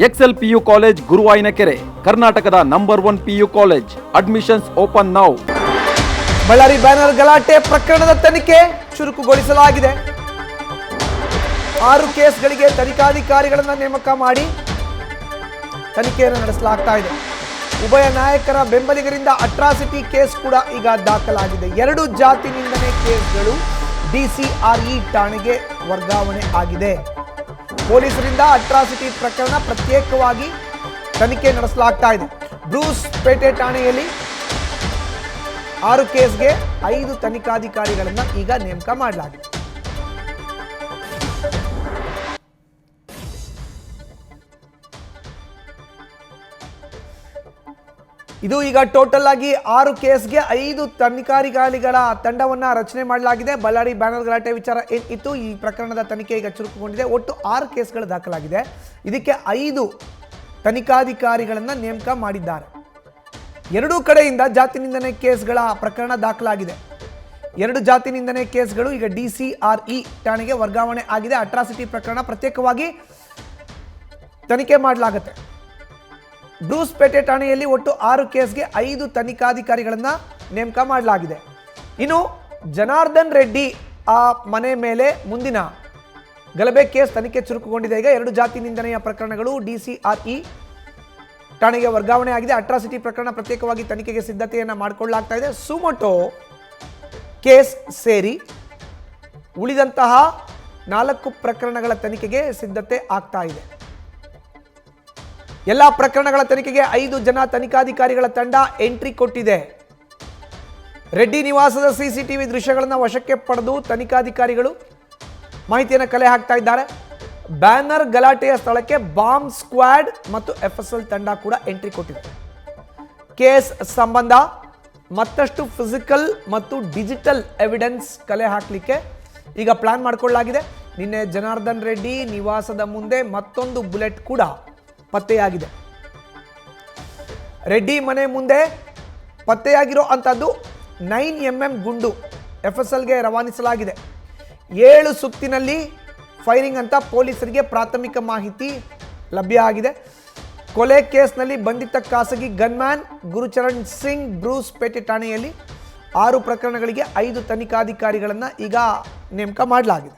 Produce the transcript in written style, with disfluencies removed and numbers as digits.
Excel PU college ಗುರುವಾಯಿನಕೆರೆ, ಕರ್ನಾಟಕದ number 1 PU college. Admissions open now. Ballari banner ಗಲಾಟೆ ಪ್ರಕರಣದ ತನಿಖೆ ಚುರುಕುಗೊಳಿಸಲಾಗಿದೆ. 6 ಕೇಸ್ಗಳಿಗೆ ತನಿಖಾಧಿಕಾರಿಗಳನ್ನು ನೇಮಕ ಮಾಡಿ ತನಿಖೆಯನ್ನು ನಡೆಸಲಾಗ್ತಾ ಇದೆ. ಉಭಯ ನಾಯಕರ ಬೆಂಬಲಿಗರಿಂದ ಅಟ್ರಾಸಿಟಿ ಕೇಸ್ ಕೂಡ ಈಗ ದಾಖಲಾಗಿದೆ. 2 ಜಾತಿ ನಿಂದನೆ ಕೇಸ್ಗಳು DCRE ಠಾಣೆಗೆ ವರ್ಗಾವಣೆ ಆಗಿದೆ. ಪೊಲೀಸರಿಂದ ಅಟ್ರಾಸಿಟಿ ಪ್ರಕರಣ ಪ್ರತ್ಯೇಕವಾಗಿ ತನಿಖೆ ನಡೆಸಲಾಗ್ತಾ ಇದೆ. ಬ್ರೂಸ್ ಪೇಟೆ ಠಾಣೆಯಲ್ಲಿ 6 ಕೇಸ್ಗೆ 5 ತನಿಖಾಧಿಕಾರಿಗಳನ್ನು ಈಗ ನೇಮಕ ಮಾಡಲಾಗಿದೆ. ಇದು ಈಗ ಟೋಟಲ್ ಆಗಿ 6 ಕೇಸ್ಗೆ 5 ತನಿಖಾಧಿಕಾರಿಗಳ ತಂಡವನ್ನ ರಚನೆ ಮಾಡಲಾಗಿದೆ. ಬಳ್ಳಾರಿ ಬ್ಯಾನರ್ ಗಲಾಟೆ ವಿಚಾರ ಏನಿತ್ತು, ಈ ಪ್ರಕರಣದ ತನಿಖೆ ಈಗ ಚುರುಕುಗೊಂಡಿದೆ. ಒಟ್ಟು 6 ಕೇಸ್ಗಳು ದಾಖಲಾಗಿದೆ. ಇದಕ್ಕೆ 5 ತನಿಖಾಧಿಕಾರಿಗಳನ್ನ ನೇಮಕ ಮಾಡಿದ್ದಾರೆ. 2 ಕಡೆಯಿಂದ ಜಾತಿ ನಿಂದನೆ ಕೇಸ್ಗಳ ಪ್ರಕರಣ ದಾಖಲಾಗಿದೆ. 2 ಜಾತಿ ನಿಂದನೆ ಕೇಸ್ಗಳು ಈಗ DCRE ಠಾಣೆಗೆ ವರ್ಗಾವಣೆ ಆಗಿದೆ. ಅಟ್ರಾಸಿಟಿ ಪ್ರಕರಣ ಪ್ರತ್ಯೇಕವಾಗಿ ತನಿಖೆ ಮಾಡಲಾಗುತ್ತೆ. ಬ್ರೂಸ್ ಪೇಟೆ ಠಾಣೆಯಲ್ಲಿ ಒಟ್ಟು 6 ಕೇಸ್ಗೆ 5 ತನಿಖಾಧಿಕಾರಿಗಳನ್ನು ನೇಮಕ ಮಾಡಲಾಗಿದೆ. ಇನ್ನು ಜನಾರ್ದನ್ ರೆಡ್ಡಿ ಆ ಮನೆ ಮೇಲೆ ಮುಂದಿನ ಗಲಭೆ ಕೇಸ್ ತನಿಖೆ ಚುರುಕುಗೊಂಡಿದೆ. ಈಗ 2 ಜಾತಿ ನಿಂದನೆಯ ಪ್ರಕರಣಗಳು DCRE ಠಾಣೆಗೆ ವರ್ಗಾವಣೆ ಆಗಿದೆ. ಅಟ್ರಾಸಿಟಿ ಪ್ರಕರಣ ಪ್ರತ್ಯೇಕವಾಗಿ ತನಿಖೆಗೆ ಸಿದ್ಧತೆಯನ್ನು ಮಾಡಿಕೊಳ್ಳಲಾಗ್ತಾ ಇದೆ. ಸುಮೋಟೋ ಕೇಸ್ ಸೇರಿ ಉಳಿದಂತಹ 4 ಪ್ರಕರಣಗಳ ತನಿಖೆಗೆ ಸಿದ್ಧತೆ ಆಗ್ತಾ ಇದೆ. ಎಲ್ಲ ಪ್ರಕರಣಗಳ ತನಿಖೆಗೆ 5 ಜನ ತನಿಖಾಧಿಕಾರಿಗಳ ತಂಡ ಎಂಟ್ರಿ ಕೊಟ್ಟಿದೆ. ರೆಡ್ಡಿ ನಿವಾಸದ CCTV ದೃಶ್ಯಗಳನ್ನು ವಶಕ್ಕೆ ಪಡೆದು ತನಿಖಾಧಿಕಾರಿಗಳು ಮಾಹಿತಿಯನ್ನು ಕಲೆ ಹಾಕ್ತಾ ಇದ್ದಾರೆ. ಬ್ಯಾನರ್ ಗಲಾಟೆಯ ಸ್ಥಳಕ್ಕೆ ಬಾಂಬ್ ಸ್ಕ್ವಾಡ್ ಮತ್ತು FSL ತಂಡ ಕೂಡ ಎಂಟ್ರಿ ಕೊಟ್ಟಿದೆ. ಕೇಸ್ ಸಂಬಂಧ ಮತ್ತಷ್ಟು ಫಿಸಿಕಲ್ ಮತ್ತು ಡಿಜಿಟಲ್ ಎವಿಡೆನ್ಸ್ ಕಲೆ ಹಾಕಲಿಕ್ಕೆ ಈಗ ಪ್ಲಾನ್ ಮಾಡಿಕೊಳ್ಳಲಾಗಿದೆ. ನಿನ್ನೆ ಜನಾರ್ದನ್ ರೆಡ್ಡಿ ನಿವಾಸದ ಮುಂದೆ ಮತ್ತೊಂದು ಬುಲೆಟ್ ಕೂಡ ಪತ್ತೆಯಾಗಿದೆ. ರೆಡ್ಡಿ ಮನೆ ಮುಂದೆ ಪತ್ತೆಯಾಗಿರೋ ಅಂಥದ್ದು 9mm ಗುಂಡು FSLಗೆ ರವಾನಿಸಲಾಗಿದೆ. 7 ಸುತ್ತಿನಲ್ಲಿ ಫೈರಿಂಗ್ ಅಂತ ಪೊಲೀಸರಿಗೆ ಪ್ರಾಥಮಿಕ ಮಾಹಿತಿ ಲಭ್ಯ ಆಗಿದೆ. ಕೊಲೆ ಕೇಸ್ನಲ್ಲಿ ಬಂಧಿತ ಖಾಸಗಿ ಗನ್ಮ್ಯಾನ್ ಗುರುಚರಣ್ ಸಿಂಗ್ ಬ್ರೂಸ್ ಪೇಟೆ ಠಾಣೆಯಲ್ಲಿ 6 ಪ್ರಕರಣಗಳಿಗೆ 5 ತನಿಖಾಧಿಕಾರಿಗಳನ್ನು ಈಗ ನೇಮಕ ಮಾಡಲಾಗಿದೆ.